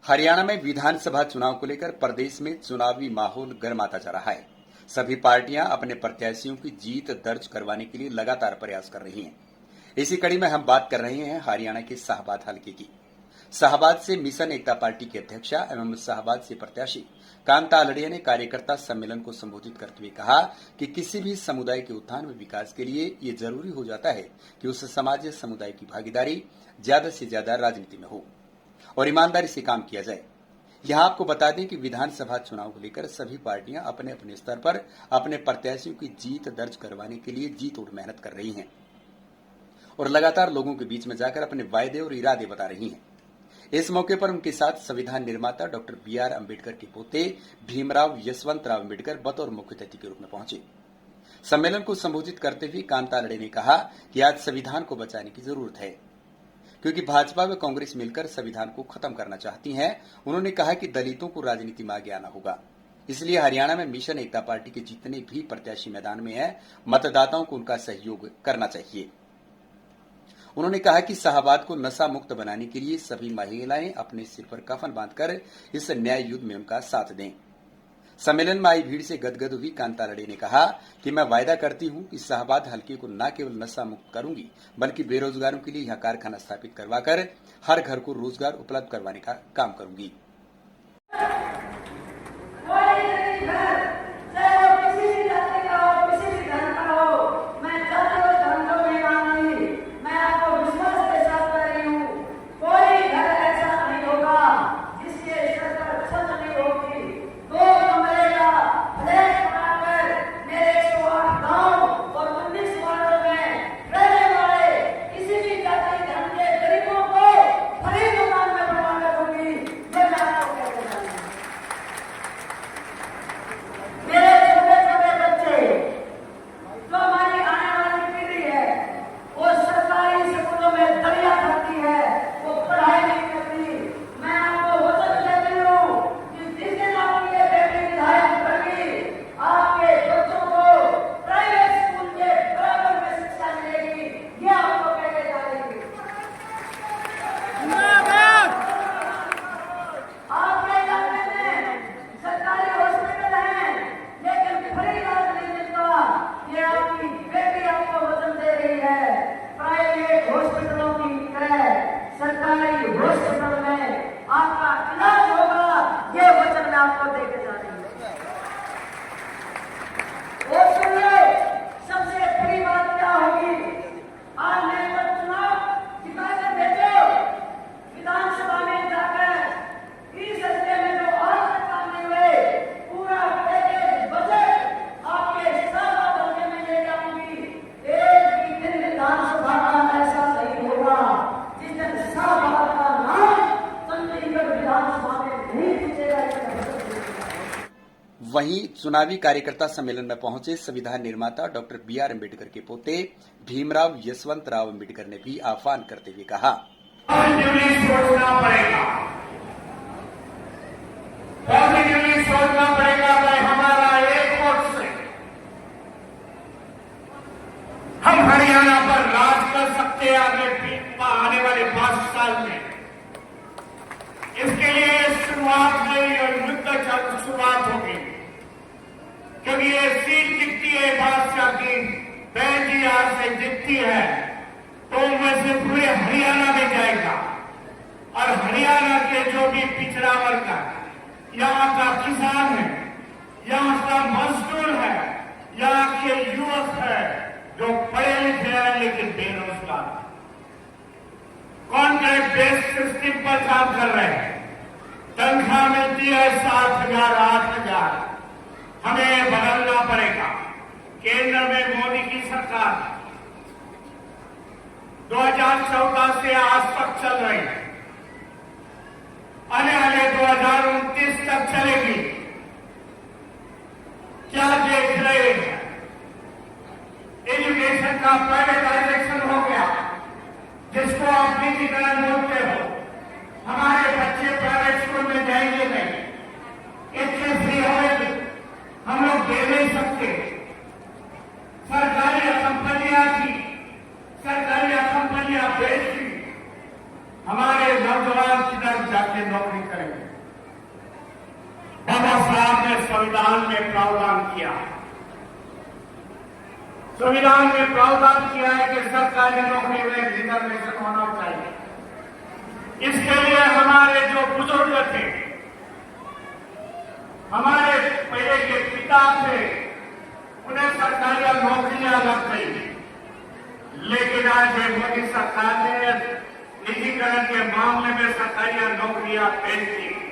हरियाणा में विधानसभा चुनाव को लेकर प्रदेश में चुनावी माहौल गर्माता जा रहा है। सभी पार्टियां अपने प्रत्याशियों की जीत दर्ज करवाने के लिए लगातार प्रयास कर रही हैं। इसी कड़ी में हम बात कर रहे हैं हरियाणा के शाहबाद हलके की। शाहबाद से मिशन एकता पार्टी के अध्यक्षा एवं शाहबाद से प्रत्याशी कांता आलड़िया ने कार्यकर्ता सम्मेलन को संबोधित करते हुए कहा कि किसी भी समुदाय के उत्थान व विकास के लिए ये जरूरी हो जाता है कि उस समाज या समुदाय की भागीदारी ज्यादा से ज्यादा राजनीति में हो और ईमानदारी से काम किया जाए। यहां आपको बता दें कि विधानसभा चुनाव को लेकर सभी पार्टियां अपने अपने स्तर पर अपने प्रत्याशियों की जीत दर्ज करवाने के लिए जी तोड़ मेहनत कर रही हैं और लगातार लोगों के बीच में जाकर अपने वायदे और इरादे बता रही हैं। इस मौके पर उनके साथ संविधान निर्माता डॉक्टर बी.आर. अम्बेडकर के पोते भीमराव यशवंतराव अम्बेडकर बतौर मुख्य अतिथि के रूप में पहुंचे। सम्मेलन को संबोधित करते हुए कांता आलड़े ने कहा कि आज संविधान को बचाने की जरूरत है क्योंकि भाजपा व कांग्रेस मिलकर संविधान को खत्म करना चाहती हैं। उन्होंने कहा कि दलितों को राजनीति में आगे आना होगा, इसलिए हरियाणा में मिशन एकता पार्टी के जितने भी प्रत्याशी मैदान में हैं, मतदाताओं को उनका सहयोग करना चाहिए। उन्होंने कहा कि शाहबाद को नशा मुक्त बनाने के लिए सभी महिलाएं अपने सिर पर कफन बांधकर इस न्याय युद्ध में उनका साथ दें। सम्मेलन में आई भीड़ से गदगद हुई कांता आलड़े ने कहा कि मैं वायदा करती हूं कि शाहबाद हलके को न केवल नशा मुक्त करूंगी बल्कि बेरोजगारों के लिए यह कारखाना स्थापित करवाकर हर घर को रोजगार उपलब्ध करवाने का काम करूंगी। आपको देके जा रही है। और सुनिए, सबसे बड़ी बात क्या होगी, आज नए चुनाव जिता कर भेजो, विधानसभा में जाकर इस हफ्ते में जो आज तक काम नहीं हुए, पूरा पैकेज बजट आपके शाहबाद हल्के में ले जाऊंगी। एक भी दिन विधानसभा का ऐसा नहीं होगा जिस दिन शाहबाद का नाम चंडीगढ़ विधानसभा में नहीं पूछेगा। वहीं चुनावी कार्यकर्ता सम्मेलन में पहुंचे संविधान निर्माता डॉक्टर बी.आर. अम्बेडकर के पोते भीमराव यशवंतराव अम्बेडकर ने भी आह्वान करते हुए कहा, सोचना पड़ेगा कि हमारा एक वोट से हम हरियाणा पर राज कर सकते हैं आने वाले 5 साल में। इसके लिए शुरुआत नहीं और युद्ध शुरुआत होगी, क्योंकि ये सीट जीतती है बादशाह की 35,000 से जीतती है तो उनमें से पूरे हरियाणा में जाएगा। और हरियाणा के जो भी पिछड़ा वर्ग है, यहाँ का किसान है, यहाँ का मजदूर है, यहाँ के युवक है जो पढ़े लिखे हैं लेकिन बेरोजगार, कॉन्ट्रैक्ट बेस्ड सिस्टम पर काम कर रहे हैं, तनख्वाह मिलती है 7,000 8,000। हमें बदलना पड़ेगा। केंद्र में मोदी की सरकार 2014 से आज तक चल रही है, आने वाले 2029 तक चलेगी। क्या देख रहे हैं? एजुकेशन का प्राइवेटाइजेशन हो गया, जिसको आप निजीकरण बोलते हो। हमारे बच्चे प्राइवेट स्कूल में जाएंगे नहीं, इतने फ्री होंगे हम लोग दे नहीं सकते। सरकारी कंपनियां थी, सरकारी कंपनियां बेच दी, हमारे नौजवान किधर जाके नौकरी करेंगे। बाबा साहब ने संविधान में प्रावधान किया, संविधान में प्रावधान किया है कि सरकारी नौकरी में रिजर्वेशन होना चाहिए। इसके लिए हमारे जो बुजुर्ग थे, हमारे पहले के पिता थे, उन्हें सरकारी नौकरियां लग गई। लेकिन आज मोदी सरकार ने निजीकरण के मामले में सरकारी नौकरियां भेज दी।